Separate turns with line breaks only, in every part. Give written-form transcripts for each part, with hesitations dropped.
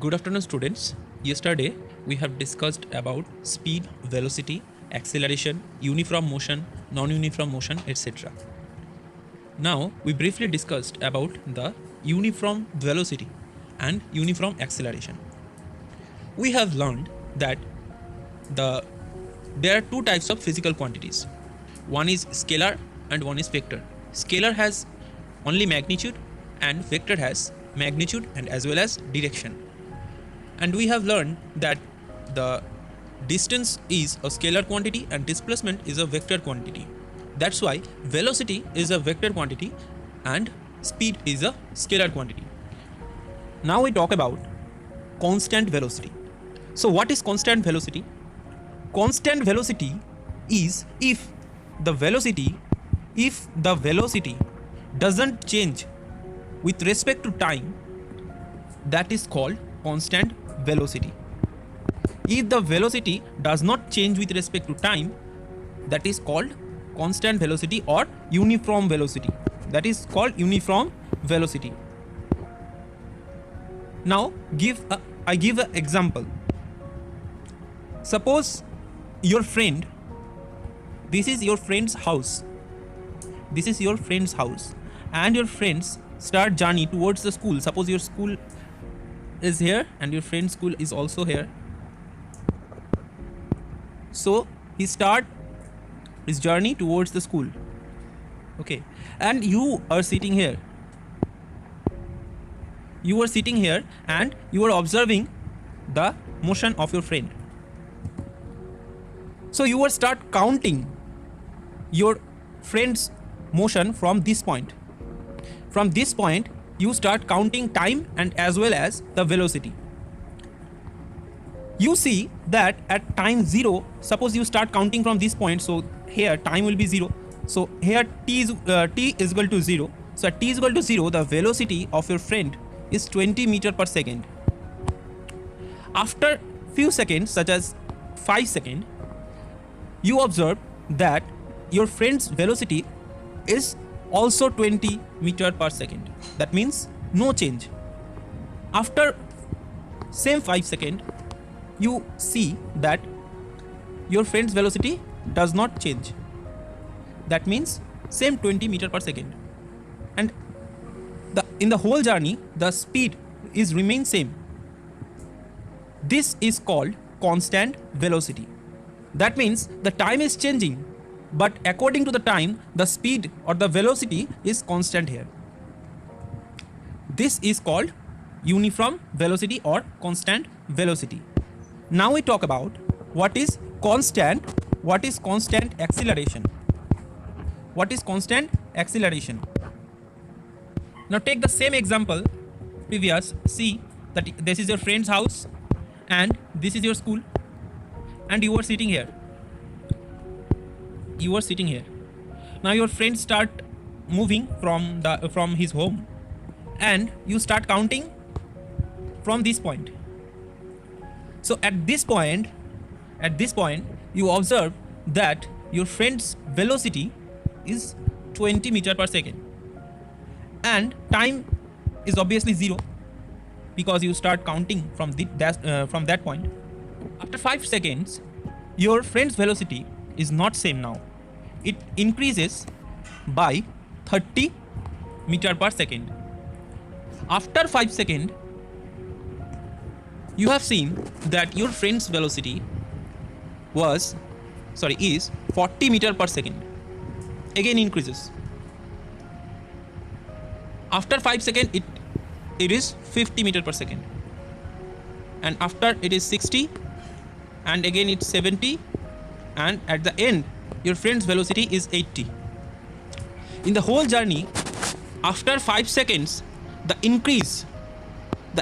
Good afternoon, students. Yesterday we have discussed about speed, velocity, acceleration, uniform motion, non-uniform motion, etc. Now we briefly discussed about the uniform velocity and uniform acceleration. We have learned that there are two types of physical quantities. One is scalar and one is vector. Scalar has only magnitude and vector has magnitude and as well as direction. And we have learned that the distance is a scalar quantity and displacement is a vector quantity. That's why velocity is a vector quantity and speed is a scalar quantity. Now we talk about constant velocity. So what is constant velocity? Constant velocity is if the velocity doesn't change with respect to time, that is called constant velocity. If the velocity does not change with respect to time, that is called constant velocity or uniform velocity. That is called uniform velocity. Now I give an example. Suppose your friend, this is your friend's house. This is your friend's house and your friends start journey towards the school. Suppose your school is here and your friend's school is also here. So he start his journey towards the school. Okay, and you are sitting here. You are sitting here and you are observing the motion of your friend. So you will start counting your friend's motion from this point. From this point, you start counting time and as well as the velocity. You see that at time 0, suppose you start counting from this point, so here time will be 0. So here t is equal to 0. So at t is equal to 0, the velocity of your friend is 20 meter per second. After few seconds, such as 5 seconds, you observe that your friend's velocity is also 20 meter per second. That means no change. After same 5 seconds, you see that your friend's velocity does not change. That means same 20 meter per second. And in the whole journey, the speed is remain same. This is called constant velocity. That means the time is changing, but according to the time, the speed or the velocity is constant here. This is called uniform velocity or constant velocity. Now we talk about what is constant acceleration. What is constant acceleration? Now take the same example previous. See that this is your friend's house and this is your school and you are sitting here. You are sitting here. Now your friends start moving from his home and you start counting from this point. So at this point you observe that your friend's velocity is 20 meter per second and time is obviously 0 because you start counting from that point. After 5 seconds, your friend's velocity is not same now. It increases by 30 meter per second. After 5 seconds, you have seen that your friend's velocity is 40 meter per second. Again increases. After 5 seconds, it is 50 meter per second. And after it is 60, and again it's 70, and at the end your friend's velocity is 80. In the whole journey, after 5 seconds, the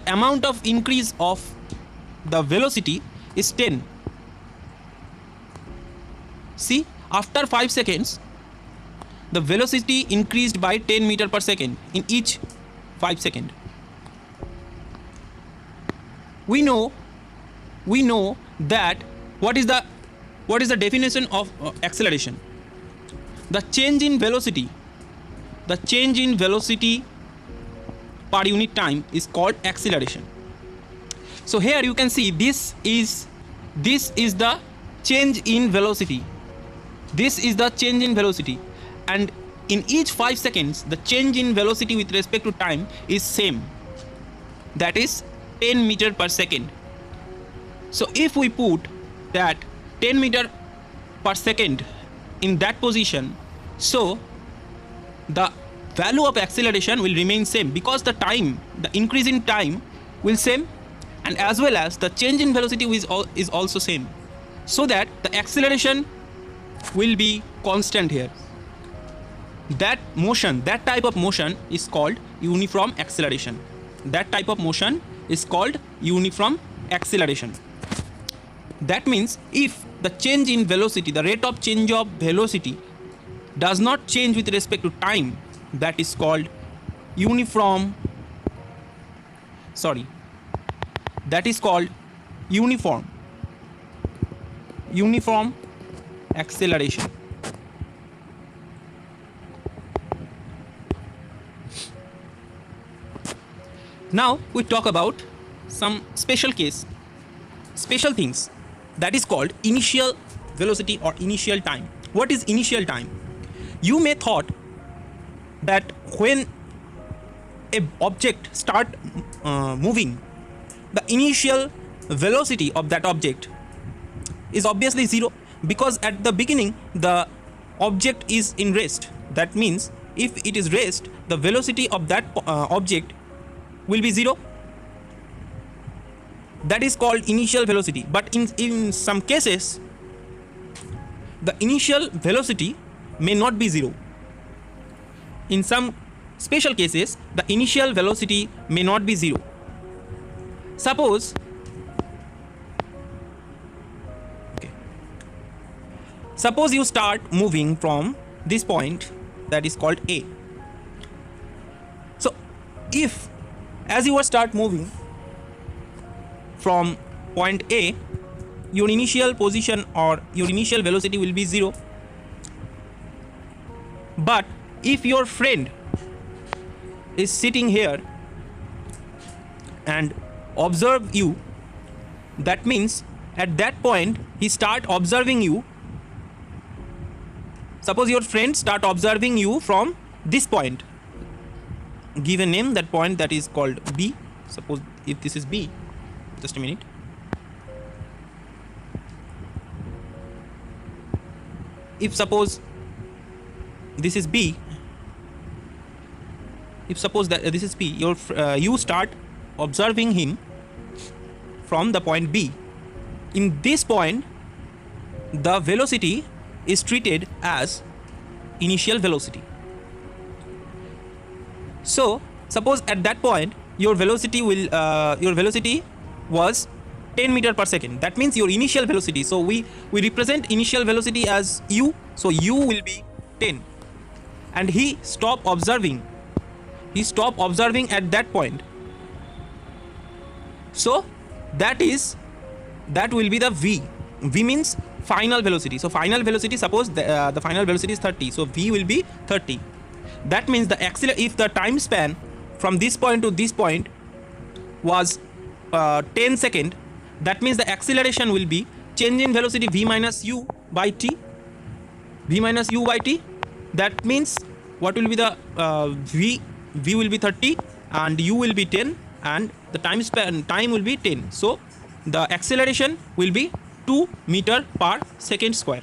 amount of increase of the velocity is 10. See, after 5 seconds, the velocity increased by 10 meter per second in each 5 seconds. We know that what is the definition of acceleration? The change in velocity per unit time is called acceleration.
So here you can see this is the change in velocity. This is the change in velocity, and in each 5 seconds the change in velocity with respect to time is same, that is 10 meter per second. So if we put that 10 meter per second in that position, so the value of acceleration will remain same, because the increase in time will same, and as well as the change in velocity is also same, so that the acceleration will be constant here. That type of motion is called uniform acceleration. That type of motion is called uniform acceleration. That means if the change in velocity, the rate of change of velocity does not change with respect to time, that is called uniform acceleration. Now we talk about some special things, that is called initial velocity or initial time. What is initial time? You may thought that when a object start moving, the initial velocity of that object is obviously zero, because at the beginning the object is in rest. That means if it is rest, the velocity of that object will be zero. That is called initial velocity. But in some cases the initial velocity may not be zero. In some special cases the initial velocity may not be zero. Suppose you start moving from this point, that is called A. So if as you start moving from point A, your initial position or your initial velocity will be zero. But if your friend is sitting here and observe you, that means at that point he start observing you. Suppose your friend start observing you from this point. Give a name that point, that is called B. Suppose if this is B, just a minute. If suppose this is B, if suppose that this is P, you start observing him from the point B. In this point, the velocity is treated as initial velocity. So suppose at that point your velocity was 10 meter per second. That means your initial velocity. So we represent initial velocity as u. So u will be 10, and he stop observing at that point. So that will be the v. V means final velocity. So final velocity, suppose the final velocity is 30, so v will be 30. That means if the time span from this point to this point was 10 seconds, that means the acceleration will be change in velocity v minus u by t. That means what will be the v will be 30 and u will be 10, and the time will be 10. So the acceleration will be 2 meter per second square.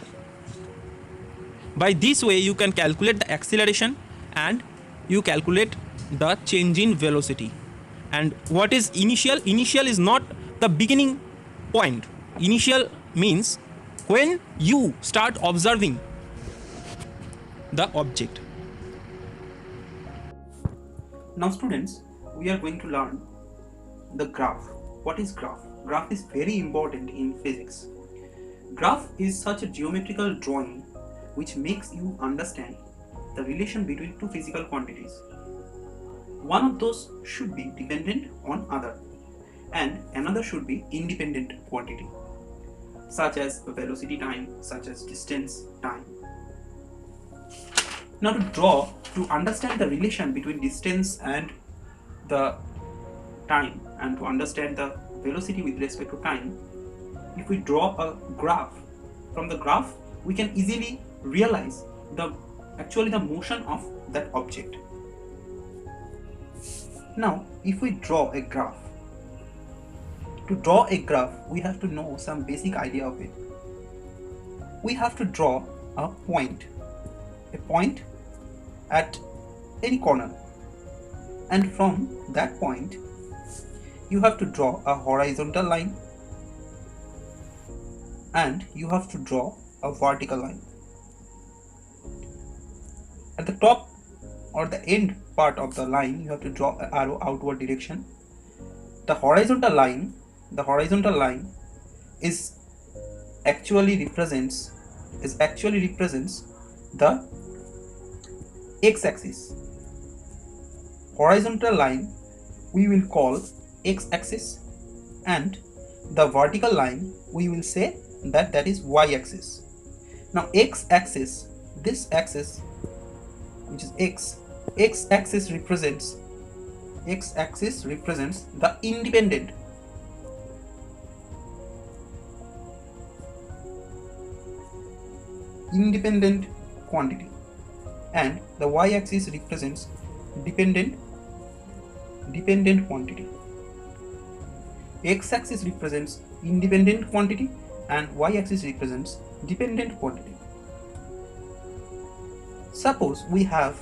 By this way you can calculate the acceleration and you calculate the change in velocity. And what is initial? Initial is not the beginning point. Initial means when you start observing the object.
Now students, we are going to learn the graph. What is graph? Graph is very important in physics. Graph is such a geometrical drawing which makes you understand the relation between two physical quantities. One of those should be dependent on other, and another should be independent quantity, such as velocity time, such as distance time. Now to understand the relation between distance and the time, and to understand the velocity with respect to time, if we draw a graph, from the graph we can easily realize the motion of that object. Now if we draw a graph, to draw a graph we have to know some basic idea of it. We have to draw a point at any corner, and from that point you have to draw a horizontal line and you have to draw a vertical line. At the top or the end part of the line you have to draw an arrow outward direction. The horizontal line is actually represents the x-axis. Horizontal line we will call x-axis, and the vertical line we will say that is y-axis. Now x-axis, this axis which is x-axis represents the independent quantity, and the y-axis represents dependent quantity. X-axis represents independent quantity and y-axis represents dependent quantity. Suppose we have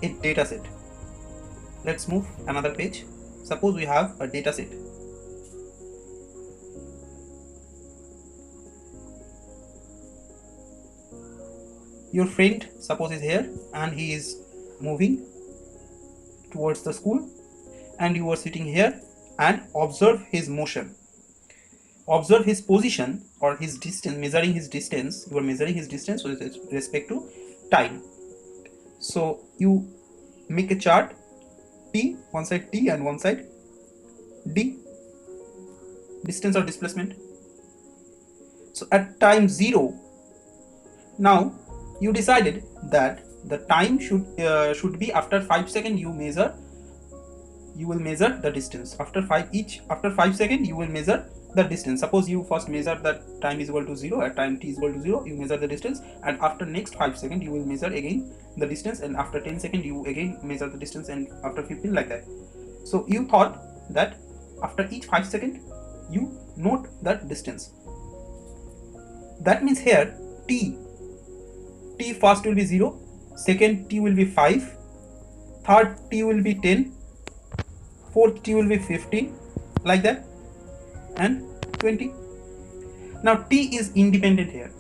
a data set. Let's move another page. Suppose we have a data set. Your friend suppose is here and he is moving towards the school, and you are sitting here and observe his motion. Observe his position or his distance, measuring his distance. You are measuring his distance with respect to time. So you make a chart, T, one side T and one side D, distance or displacement. So at time 0, now you decided that the time should be after 5 seconds. You will measure the distance after 5 seconds. You will measure the distance. Suppose you first measure that time is equal to 0, at time t is equal to 0 you measure the distance, and after next 5 seconds you will measure again the distance, and after 10 seconds you again measure the distance, and after 15, like that. So you thought that after each 5 seconds you note that distance. That means here t first will be 0, second t will be 5, third t will be 10, fourth t will be 15, like that, and 20. Now t is independent here.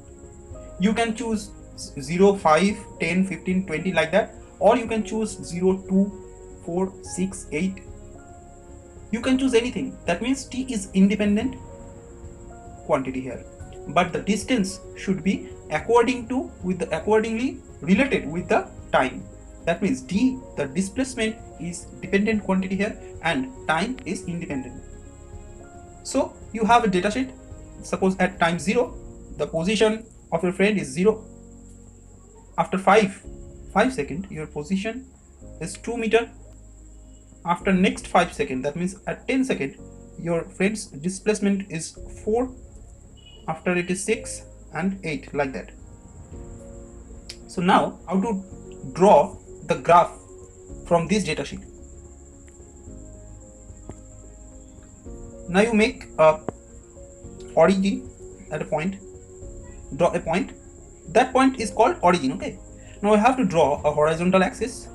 You can choose 0, 5, 10, 15, 20, like that, or you can choose 0, 2, 4, 6, 8. You can choose anything. That means t is independent quantity here, but the distance should be accordingly related with the time. That means d, the displacement, is dependent quantity here and time is independent. So you have a data sheet. Suppose at time 0 the position of your friend is 0. After 5 seconds your position is 2 meters. After next 5 seconds, that means at 10 seconds your friend's displacement is 4. After it is 6 and 8, like that. So now how to draw the graph from this data sheet? Now you make a origin at a point, draw a point. That point is called origin. Okay, now I have to draw a horizontal axis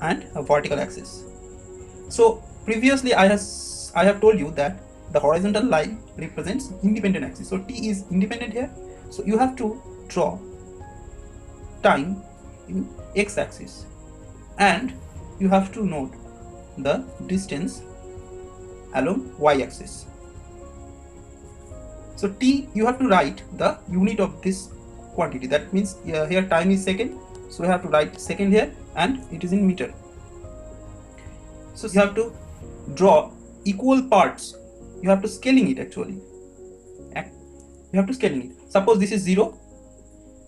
and a vertical axis. So previously I have told you that the horizontal line represents independent axis, so t is independent here. So you have to draw time in x-axis, and you have to note the distance along y-axis. So t, you have to write the unit of this quantity. That means here time is second, so you have to write second here, and it is in meter. So you have to draw equal parts. You have to scaling it actually. You have to scaling it. Suppose this is 0,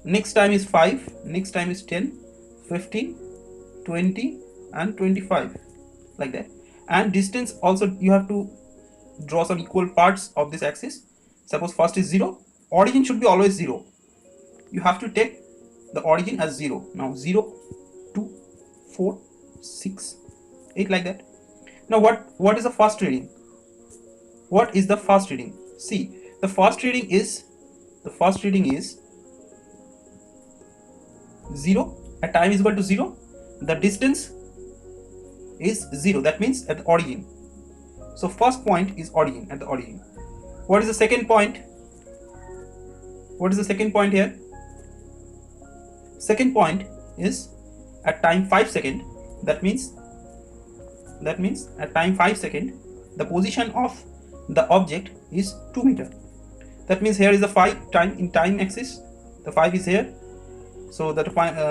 next time is 5, next time is 10, 15, 20 and 25, like that. And distance also you have to draw some equal parts of this axis. Suppose first is 0. Origin should be always 0. You have to take the origin as 0. Now 0, 2, 4, 6, 8, like that. Now what is the first reading? What is the first reading? See, the first reading is 0 at time is equal to 0. The distance is 0, that means at the origin. So first point is origin, at the origin. What is the second point? What is the second point here? Second point is at time 5 second. That means at time 5 second the position of the object is 2 meter. That means here is the 5 time in time axis. The 5 is here. So that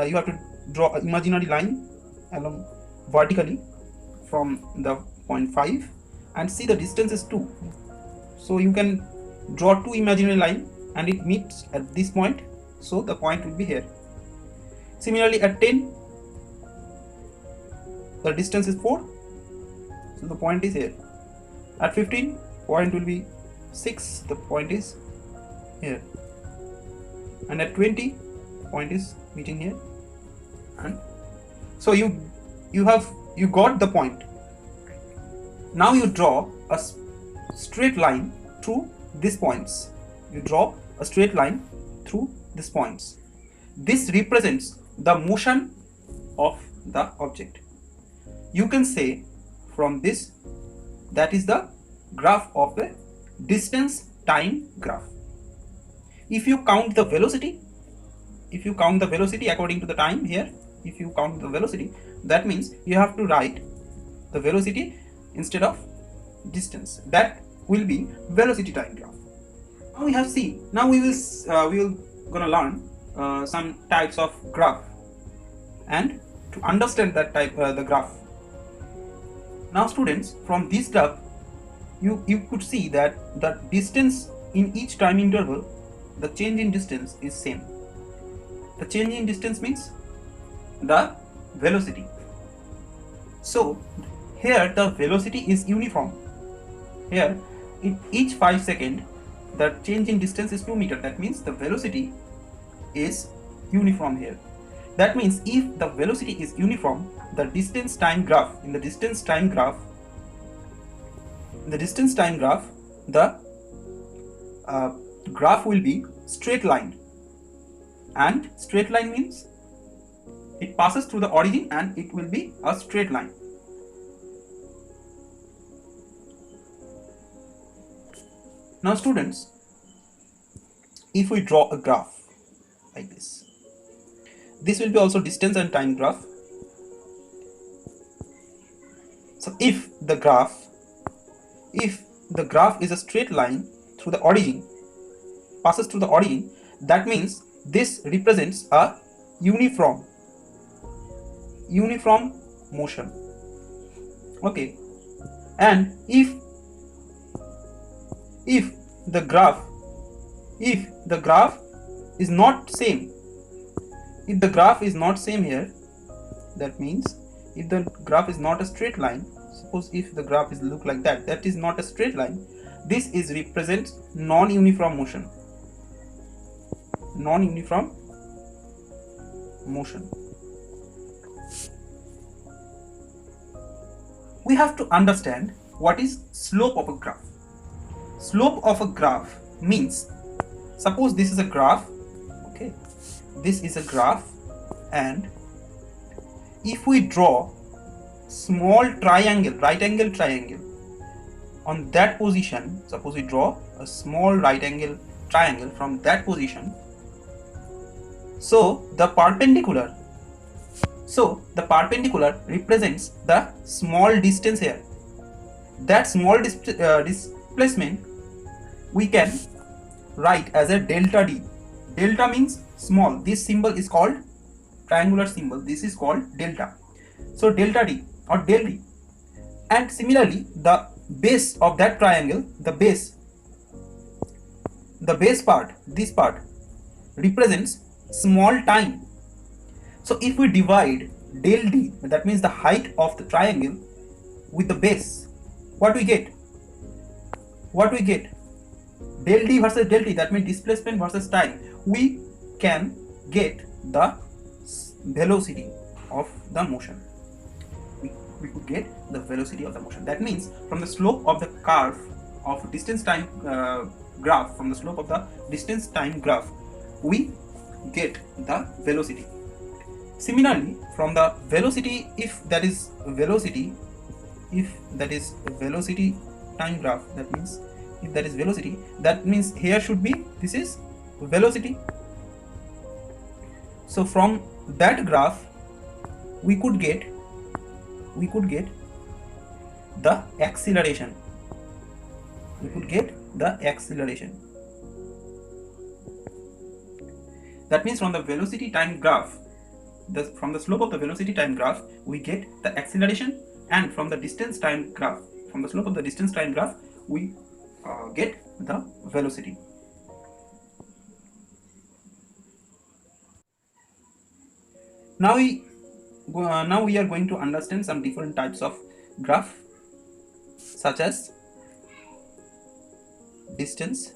you have to draw an imaginary line along vertically from the point 5 and see the distance is 2. So you can draw 2 imaginary line and it meets at this point. So the point will be here. Similarly at 10 the distance is 4. So the point is here. At 15 point will be 6. The point is here. And at 20 point is meeting here. And so you got the point. Now you draw a straight line through these points. You draw a straight line through these points. This represents the motion of the object. You can say from this that is the graph of the distance time graph. If you count the velocity according to the time here, if you count the velocity, that means you have to write the velocity instead of distance. That will be velocity time graph. Now we have seen. Now we will gonna learn some types of graph, and to understand that type the graph. Now students, from this graph you could see that the distance in each time interval, the change in distance is same. The change in distance means the velocity. So here the velocity is uniform. Here in each 5 seconds the change in distance is 2 meter. That means the velocity is uniform here. That means if the velocity is uniform, the distance time graph, the graph will be straight line. And straight line means it passes through the origin and it will be a straight line. Now students, if we draw a graph like this will be also distance and time graph. So if the graph is a straight line through the origin, passes through the origin, that means this represents a uniform motion. Okay, and if the graph is not same, if the graph is not same here, that means if the graph is not a straight line, suppose if the graph is look like that, that is not a straight line, this is represents non-uniform motion. We have to understand what is slope of a graph. Slope of a graph means, suppose this is a graph, okay, this is a graph, and if we draw small triangle, right angle triangle on that position, suppose we draw a small right angle triangle from that position, so the perpendicular represents the small distance here. That small displacement we can write as a delta d. Delta means small. This symbol is called triangular symbol. This is called delta. So delta d or del d. And similarly, the base of that triangle, the base part, this part represents small time. So if we divide del d, that means the height of the triangle, with the base, what we get? what we get? Del D versus del T, that means displacement versus time. We can get the velocity of the motion. We could get the velocity of the motion. That means from the slope of the curve of distance time graph, from the slope of the distance time graph, we get the velocity. Similarly, from the velocity, if that is velocity time graph, that means if that is velocity, that means here should be, this is velocity. So from that graph we could get the acceleration. That means from the velocity time graph, from the slope of the velocity time graph, we get the acceleration, and from the distance time graph, from the slope of the distance time graph, we get the velocity. Now we are going to understand some different types of graph, such as distance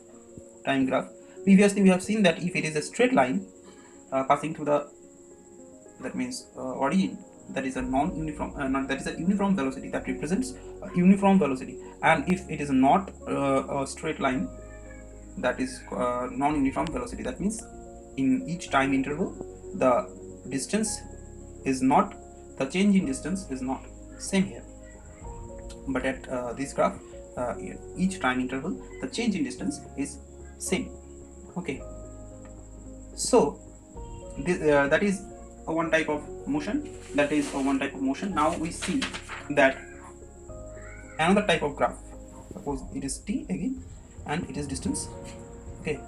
time graph. Previously we have seen that if it is a straight line passing through the, that means origin, that is a non-uniform, that is a uniform velocity, that represents a uniform velocity. And if it is not a straight line, that is non-uniform velocity. That means in each time interval the distance is not, the change in distance is not same here, but at this graph, each time interval the change in distance is same. Okay, so this, that is one type of motion. Now we see that another type of graph. Suppose it is t again and it is distance. Okay,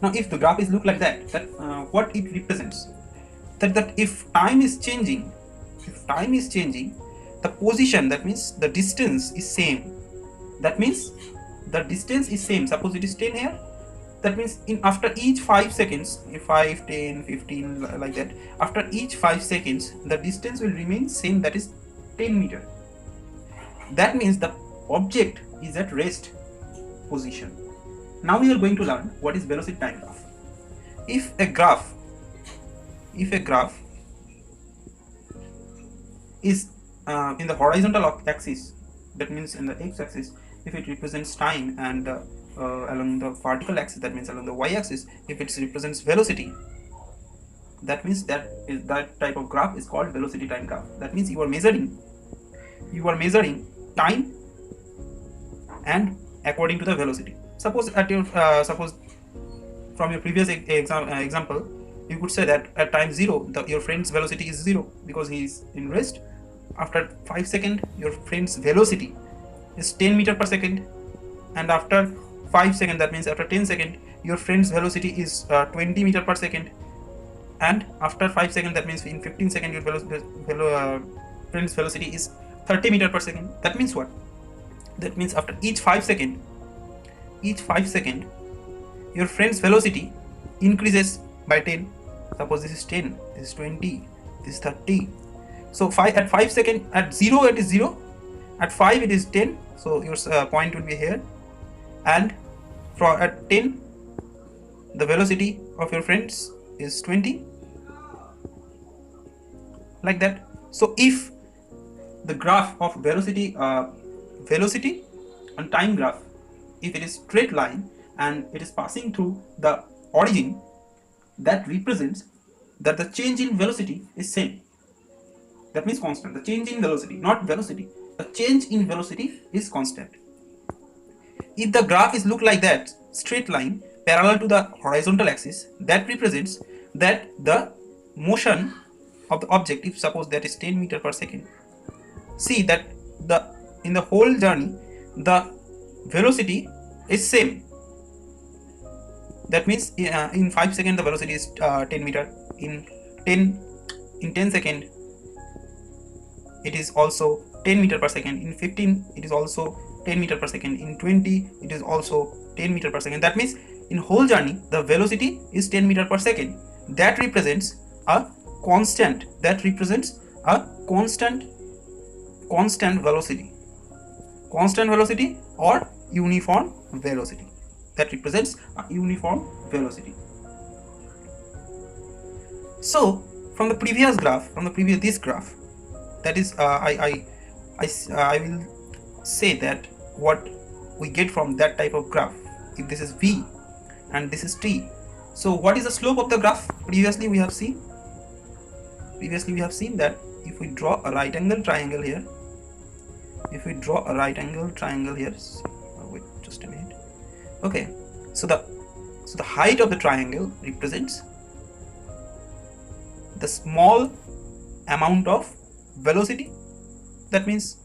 now if the graph is look like that, what it represents, that if time is changing, the position, that means the distance is same. Suppose it is 10 here, that means in after each 5 seconds, 5, 10, 15, like that, after each 5 seconds the distance will remain same, that is 10 meter. That means the object is at rest position. Now we are going to learn what is velocity time graph. If a graph is in the horizontal axis, that means in the x-axis, if it represents time, and along the vertical axis, that means along the y-axis, if it represents velocity, that means that type of graph is called velocity time graph. That means you are measuring time and according to the velocity. Suppose at your suppose from your previous example, you could say that at time 0 your friend's velocity is 0 because he is in rest. After 5 seconds your friend's velocity is 10 meter per second, and after 5 seconds, that means after 10 seconds, your friend's velocity is 20 meter per second, and after 5 seconds, that means in 15 seconds your friend's velocity is 30 meter per second. That means what? That means after each 5 second your friend's velocity increases by 10. Suppose this is 10, this is 20, this is 30. So at 5 seconds, at 0 it is 0, at 5 it is 10, so your point will be here, and at 10 the velocity of your friends is 20, like that. So if the graph of velocity and time graph, if it is straight line and it is passing through the origin, that represents that the change in velocity is same. That means constant. The change in velocity, not velocity, the change in velocity is constant. If the graph is look like that, straight line parallel to the horizontal axis, that represents that the motion of the object, if suppose that is 10 meter per second, see that in the whole journey the velocity is same. That means in 5 seconds the velocity is 10 meter, in 10 seconds it is also 10 meter per second, in 15 it is also 10 meter per second, in 20 it is also 10 meter per second. That means in whole journey the velocity is 10 meter per second. That represents a constant, constant velocity or uniform velocity. That represents a uniform velocity. So from the previous graph, this graph, that is I will say that what we get from that type of graph, if this is v and this is t. So what is the slope of the graph? Previously we have seen that if we draw a right angle triangle here, wait just a minute. Okay, so the height of the triangle represents the small amount of velocity. That means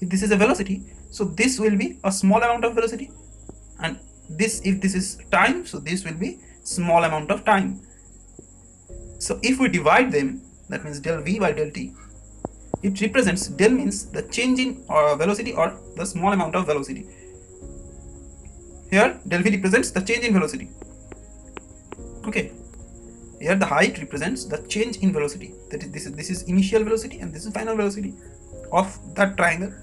if this is a velocity, so this will be a small amount of velocity, and this, if this is time, so this will be small amount of time. So if we divide them, that means del v by del t, it represents, del means the change in velocity or the small amount of velocity. Here del v represents the change in velocity. Okay, here the height represents the change in velocity. That is, this is initial velocity and this is final velocity of that triangle.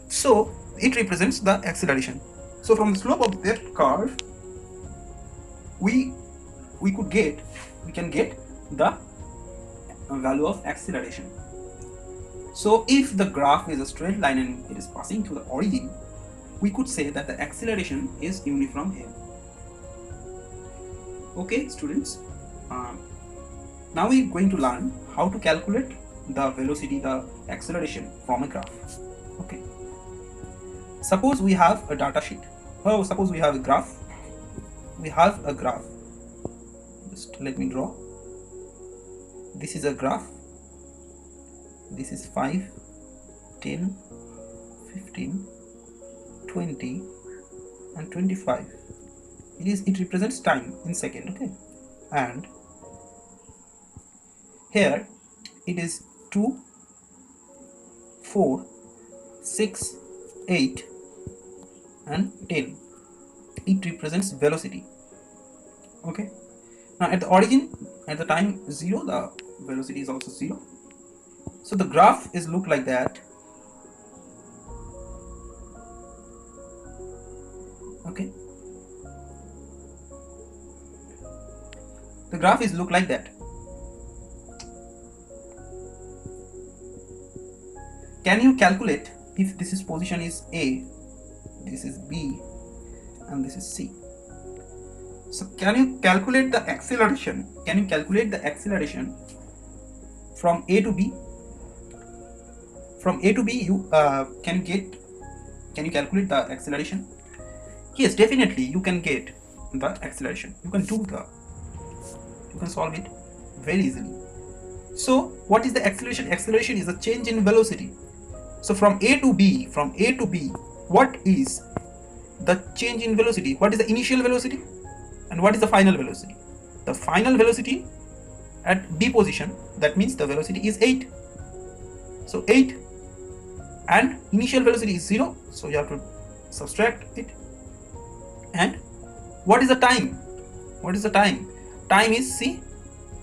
So it represents the acceleration. So from the slope of that curve, we can get the value of acceleration. So if the graph is a straight line and it is passing through the origin, we could say that the acceleration is uniform here. Okay, students. Now we are going to learn how to calculate the velocity, the acceleration from a graph. Okay. Suppose we have a data sheet. Oh, suppose we have a graph. Just let me draw. This is a graph. This is 5, 10, 15, 20, and 25. It represents time in second. Okay, and here it is 2, 4, 6, 8, and 10. It represents velocity. Okay, now at the origin, at the time 0, the velocity is also 0. So the graph is look like that. Okay, the graph is look like that. Can you calculate if this is position is A, this is B, and this is C? So can you calculate the acceleration? Can you calculate the acceleration from A to B? From A to B, you can you calculate the acceleration? Yes, definitely you can get the acceleration. You can solve it very easily. So what is the acceleration? Acceleration is a change in velocity. So from A to B, what is the change in velocity? What is the initial velocity and what is the final velocity? The final velocity at B position, that means the velocity is 8. So 8, and initial velocity is 0, so you have to subtract it. And what is the time? Time is, see,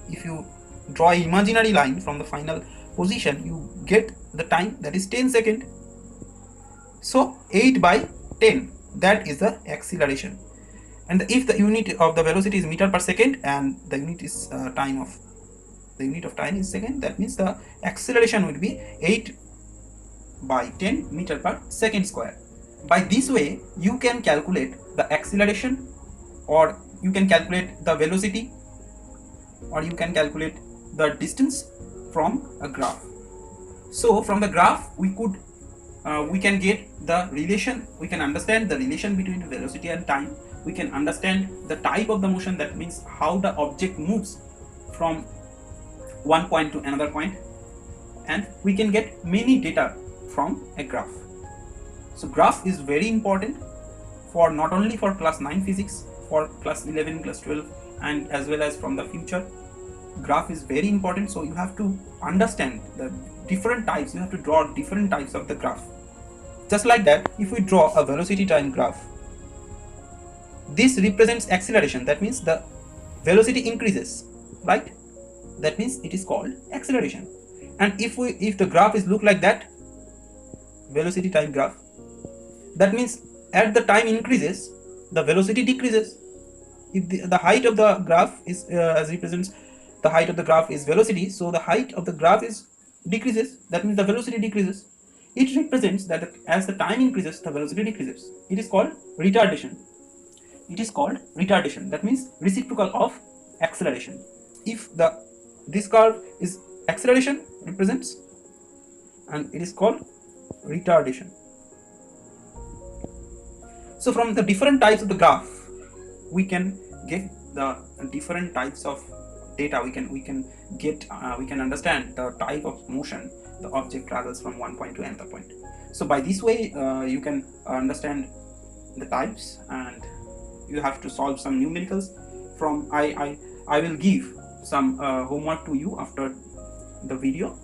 if you draw an imaginary line from the final position, you get the time, that is 10 seconds. So 8 by 10, that is the acceleration. And if the unit of the velocity is meter per second and the unit is unit of time is second, that means the acceleration will be 8 by 10 meter per second square. By this way, you can calculate the acceleration, or you can calculate the velocity, or you can calculate the distance from a graph. So from the graph, we can get the relation. We can understand the relation between velocity and time. We can understand the type of the motion, that means how the object moves from one point to another point, and we can get many data from a graph. So graph is very important for not only for class 9 physics, for class 11, class 12, and as well as from the future. Graph is very important, so you have to understand the different types. You have to draw different types of the graph. Just like that, if we draw a velocity time graph, this represents acceleration. That means the velocity increases, right? That means it is called acceleration. And if the graph is look like that, velocity time graph, that means at the time increases, the velocity decreases. If the height of the graph is as represents the height of the graph is velocity, so the height of the graph is decreases. That means the velocity decreases. It represents that as the time increases, the velocity decreases. It is called retardation. It is called retardation. That means reciprocal of acceleration. If this curve is acceleration represents, and it is called retardation. So from the different types of the graph, we can get the different types of data. We can understand the type of motion the object travels from one point to another point. So by this way, you can understand the types, and you have to solve some numericals. From I will give some homework to you after the video,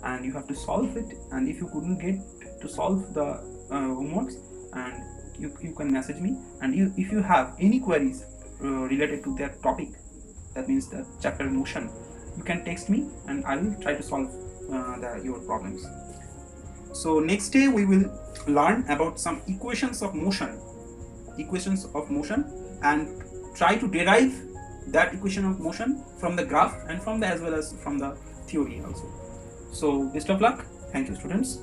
and you have to solve it. And if you couldn't get to solve the homeworks, and you can message me. And if you have any queries related to that topic, that means the chapter motion, you can text me and I will try to solve your problems. So next day we will learn about some equations of motion, and try to derive that equation of motion from the graph and from the as well as from the theory also. So best of luck. Thank you, students.